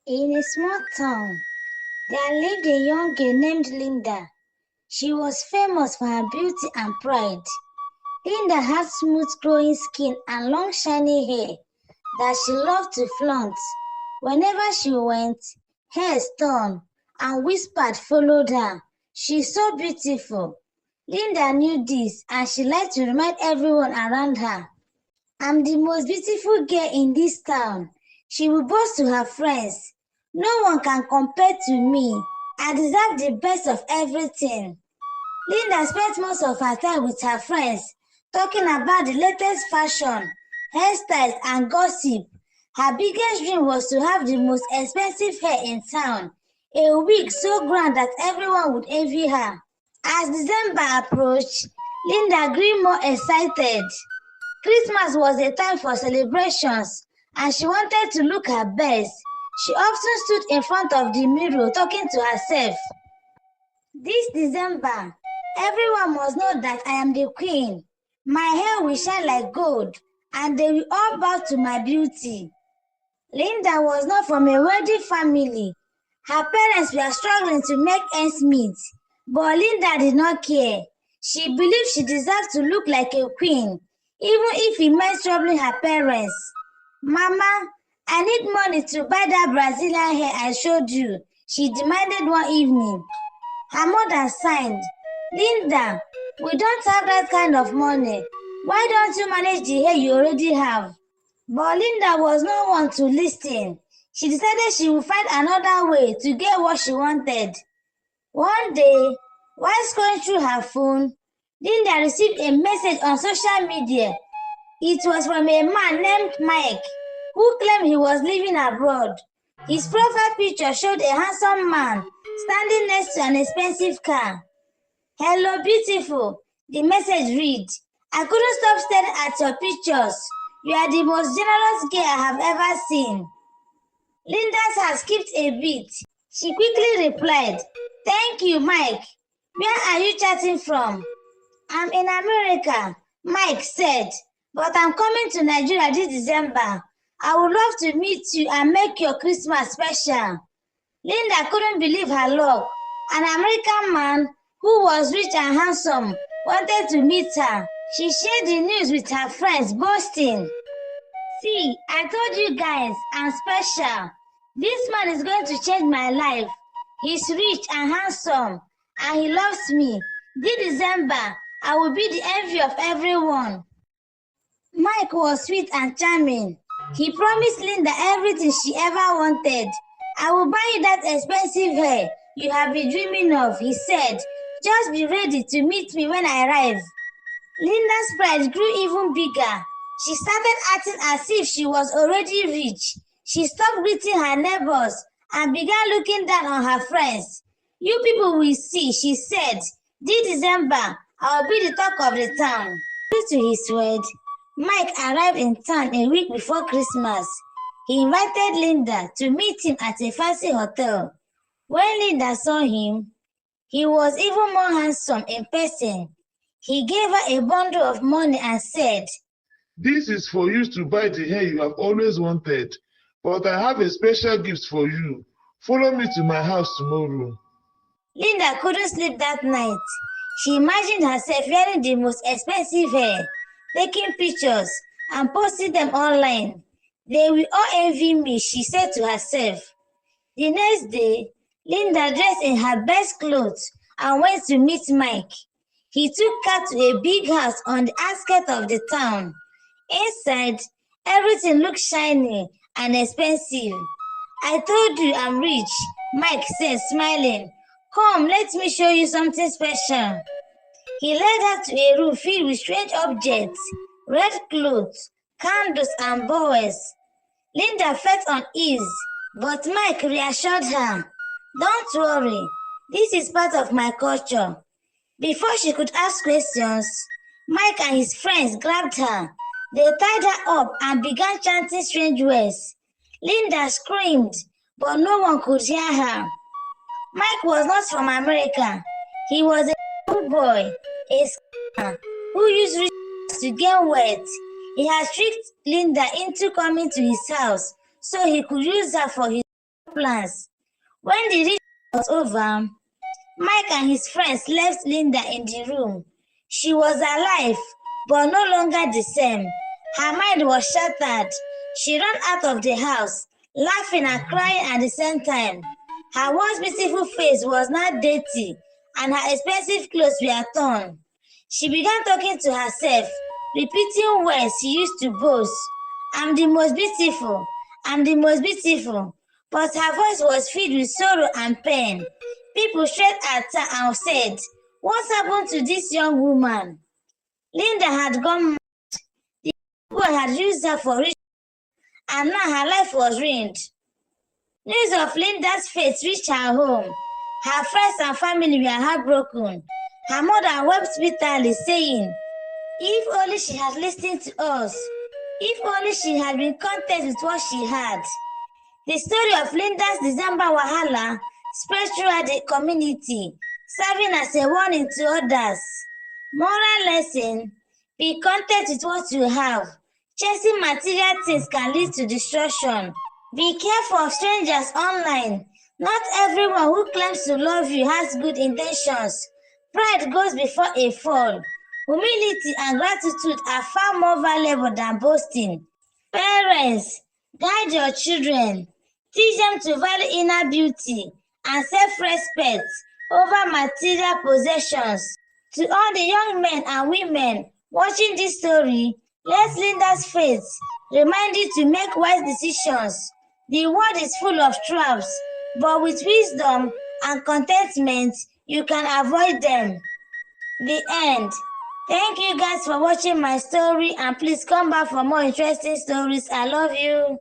In a small town, there lived a young girl named Linda. She was famous for her beauty and pride. Linda had smooth glowing skin and long shiny hair that she loved to flaunt. Whenever she went, hair torn and whispered followed her. She's so beautiful. Linda knew this and she liked to remind everyone around her, I'm the most beautiful girl in this town. She will boast to her friends. No one can compare to me. I deserve the best of everything. Linda spent most of her time with her friends, talking about the latest fashion, hairstyles, and gossip. Her biggest dream was to have the most expensive hair in town, a wig so grand that everyone would envy her. As December approached, Linda grew more excited. Christmas was a time for celebrations, and she wanted to look her best. She often stood in front of the mirror talking to herself. This December, everyone must know that I am the queen. My hair will shine like gold, and they will all bow to my beauty. Linda was not from a wealthy family. Her parents were struggling to make ends meet, but Linda did not care. She believed she deserved to look like a queen, even if it meant troubling her parents. Mama, I need money to buy that Brazilian hair I showed you, she demanded one evening. Her mother sighed. Linda, we don't have that kind of money. Why don't you manage the hair you already have? But Linda was no one to listen. She decided she would find another way to get what she wanted. One day, while scrolling through her phone, Linda received a message on social media. It was from a man named Mike, who claimed he was living abroad. His profile picture showed a handsome man standing next to an expensive car. Hello, beautiful, the message read. I couldn't stop staring at your pictures. You are the most generous girl I have ever seen. Linda's heart skipped a beat. She quickly replied, Thank you, Mike. Where are you chatting from? I'm in America, Mike said, but I'm coming to Nigeria this December. I would love to meet you and make your Christmas special. Linda couldn't believe her luck. An American man who was rich and handsome wanted to meet her. She shared the news with her friends, boasting, See, I told you guys, I'm special. This man is going to change my life. He's rich and handsome, and he loves me. This December, I will be the envy of everyone. Mike was sweet and charming. He promised Linda everything she ever wanted. I will buy you that expensive hair you have been dreaming of, he said. Just be ready to meet me when I arrive. Linda's pride grew even bigger. She started acting as if she was already rich. She stopped greeting her neighbors and began looking down on her friends. You people will see, she said. This December, I'll be the talk of the town. True to his word, Mike arrived in town a week before Christmas. He invited Linda to meet him at a fancy hotel. When Linda saw him, he was even more handsome in person. He gave her a bundle of money and said, This is for you to buy the hair you have always wanted, but I have a special gift for you. Follow me to my house tomorrow. Linda couldn't sleep that night. She imagined herself wearing the most expensive hair, taking pictures, and posting them online. They will all envy me, she said to herself. The next day, Linda dressed in her best clothes and went to meet Mike. He took her to a big house on the outskirts of the town. Inside, everything looked shiny and expensive. I told you I'm rich, Mike said, smiling. Come, let me show you something special. He led her to a room filled with strange objects, red clothes, candles, and bowls. Linda felt uneasy, but Mike reassured her. Don't worry, this is part of my culture. Before she could ask questions, Mike and his friends grabbed her. They tied her up and began chanting strange words. Linda screamed, but no one could hear her. Mike was not from America. He was a young boy, a scammer, who used rich to gain wealth. He had tricked Linda into coming to his house so he could use her for his plans. When the ritual was over, Mike and his friends left Linda in the room. She was alive, but no longer the same. Her mind was shattered. She ran out of the house, laughing and crying at the same time. Her once beautiful face was now dirty, and her expensive clothes were torn. She began talking to herself, repeating words she used to boast. I'm the most beautiful. I'm the most beautiful. But her voice was filled with sorrow and pain. People stared at her and said, "What happened to this young woman?" Linda had gone mad. The people had used her for rich, and now her life was ruined. News of Linda's fate reached her home. Her friends and family were heartbroken. Her mother wept bitterly, saying, "If only she had listened to us. If only she had been content with what she had." The story of Linda's December Wahala spread throughout the community, serving as a warning to others. Moral lesson: be content with what you have. Chasing material things can lead to destruction. Be careful of strangers online. Not everyone who claims to love you has good intentions. Pride goes before a fall. Humility and gratitude are far more valuable than boasting. Parents, guide your children. Teach them to value inner beauty and self-respect over material possessions. To all the young men and women watching this story, let Linda's fate remind you to make wise decisions. The world is full of traps, but with wisdom and contentment, you can avoid them. The end. Thank you guys for watching my story, and please come back for more interesting stories. I love you.